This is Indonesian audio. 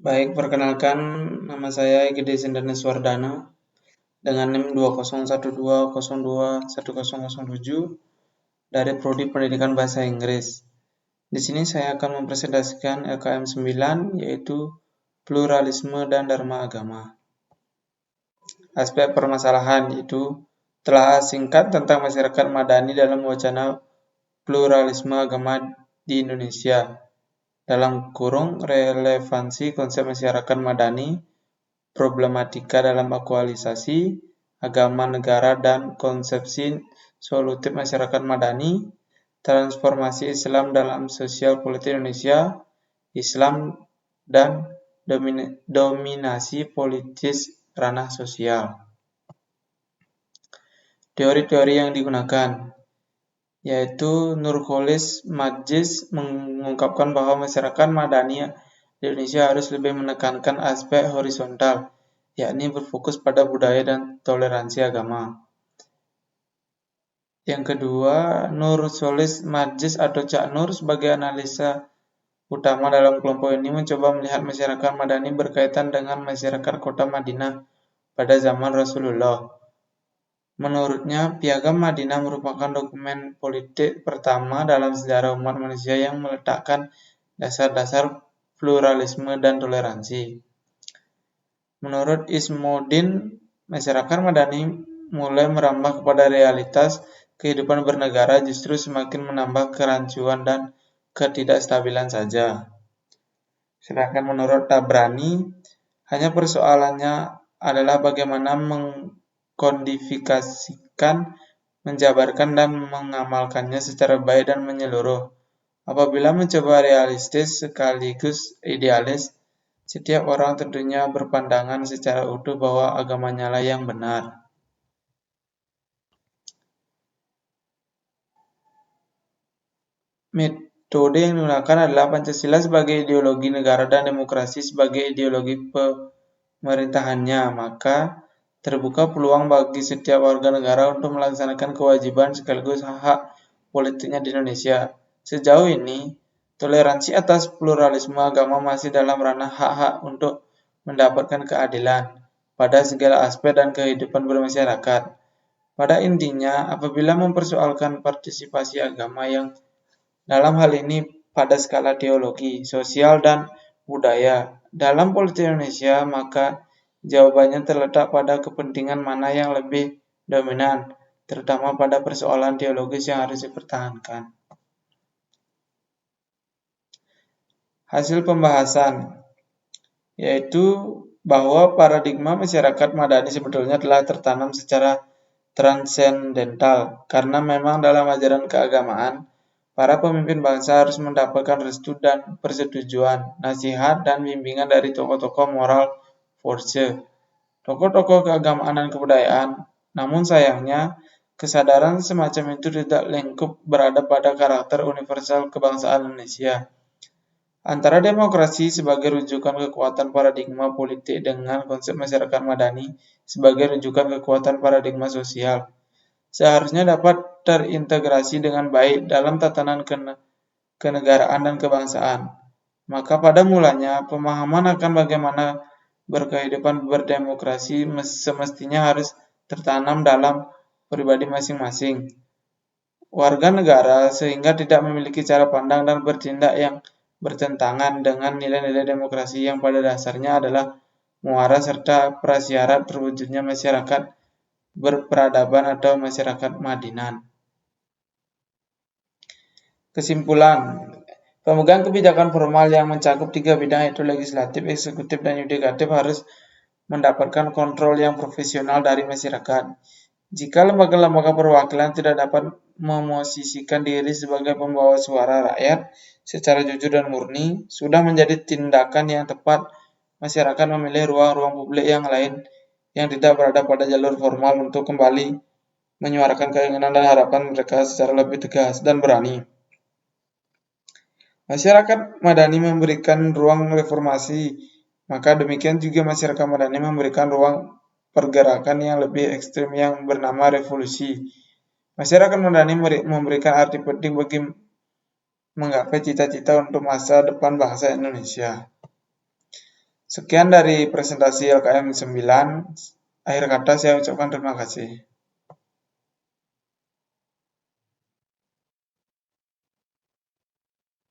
Baik, perkenalkan nama saya Egede Sindanes Wardana dengan NIM 2012020107 dari Prodi Pendidikan Bahasa Inggris. Di sini saya akan mempresentasikan LKM 9 yaitu pluralisme dan dharma agama. Aspek permasalahan yaitu telah singkat tentang masyarakat madani dalam wacana pluralisme agama di Indonesia. Dalam kurung relevansi konsep masyarakat madani, problematika dalam aktualisasi agama negara dan konsepsi solutif masyarakat madani, transformasi Islam dalam sosial politik Indonesia, Islam dan dominasi politis ranah sosial. Teori-teori yang digunakan yaitu Nurcholish Madjis mengungkapkan bahwa masyarakat madani di Indonesia harus lebih menekankan aspek horizontal, yakni berfokus pada budaya dan toleransi agama. Yang kedua, Nurcholish Madjis atau Cak Nur sebagai analisa utama dalam kelompok ini mencoba melihat masyarakat madani berkaitan dengan masyarakat kota Madinah pada zaman Rasulullah. Menurutnya, Piagam Madinah merupakan dokumen politik pertama dalam sejarah umat manusia yang meletakkan dasar-dasar pluralisme dan toleransi. Menurut Ismuddin, masyarakat madani mulai merambah kepada realitas kehidupan bernegara justru semakin menambah kerancuan dan ketidakstabilan saja. Sedangkan menurut Tabrani, hanya persoalannya adalah bagaimana mengkodifikasikan, menjabarkan dan mengamalkannya secara baik dan menyeluruh. Apabila mencoba realistis sekaligus idealis, setiap orang tentunya berpandangan secara utuh bahwa agamanya lah yang benar. Metode yang digunakan adalah Pancasila sebagai ideologi negara dan demokrasi sebagai ideologi pemerintahannya, maka terbuka peluang bagi setiap warga negara untuk melaksanakan kewajiban sekaligus hak-hak politiknya di Indonesia. Sejauh ini, toleransi atas pluralisme agama masih dalam ranah hak-hak untuk mendapatkan keadilan pada segala aspek dan kehidupan bermasyarakat. Pada intinya, apabila mempersoalkan partisipasi agama yang dalam hal ini pada skala teologi, sosial, dan budaya dalam politik Indonesia, maka jawabannya terletak pada kepentingan mana yang lebih dominan, terutama pada persoalan teologis yang harus dipertahankan. Hasil pembahasan yaitu bahwa paradigma masyarakat madani sebetulnya telah tertanam secara transendental karena memang dalam ajaran keagamaan para pemimpin bangsa harus mendapatkan restu dan persetujuan, nasihat, dan bimbingan dari tokoh-tokoh moral force, tokoh-tokoh keagamaan dan kebudayaan. Namun sayangnya, kesadaran semacam itu tidak lengkap berada pada karakter universal kebangsaan Indonesia. Antara demokrasi sebagai rujukan kekuatan paradigma politik dengan konsep masyarakat madani sebagai rujukan kekuatan paradigma sosial seharusnya dapat terintegrasi dengan baik dalam tatanan kenegaraan dan kebangsaan. Maka pada mulanya, pemahaman akan bagaimana berkehidupan berdemokrasi semestinya harus tertanam dalam pribadi masing-masing warga negara sehingga tidak memiliki cara pandang dan bertindak yang bertentangan dengan nilai-nilai demokrasi yang pada dasarnya adalah muara serta prasyarat terwujudnya masyarakat berperadaban atau masyarakat madinan. Kesimpulan, pemegang kebijakan formal yang mencakup 3 bidang yaitu legislatif, eksekutif, dan yudikatif harus mendapatkan kontrol yang profesional dari masyarakat. Jika lembaga-lembaga perwakilan tidak dapat memosisikan diri sebagai pembawa suara rakyat secara jujur dan murni, sudah menjadi tindakan yang tepat masyarakat memilih ruang-ruang publik yang lain yang tidak berada pada jalur formal untuk kembali menyuarakan keinginan dan harapan mereka secara lebih tegas dan berani. Masyarakat madani memberikan ruang reformasi, maka demikian juga masyarakat madani memberikan ruang pergerakan yang lebih ekstrim yang bernama revolusi. Masyarakat madani memberikan arti penting bagi menggapai cita-cita untuk masa depan bangsa Indonesia. Sekian dari presentasi LKM 9. Akhir kata saya ucapkan terima kasih.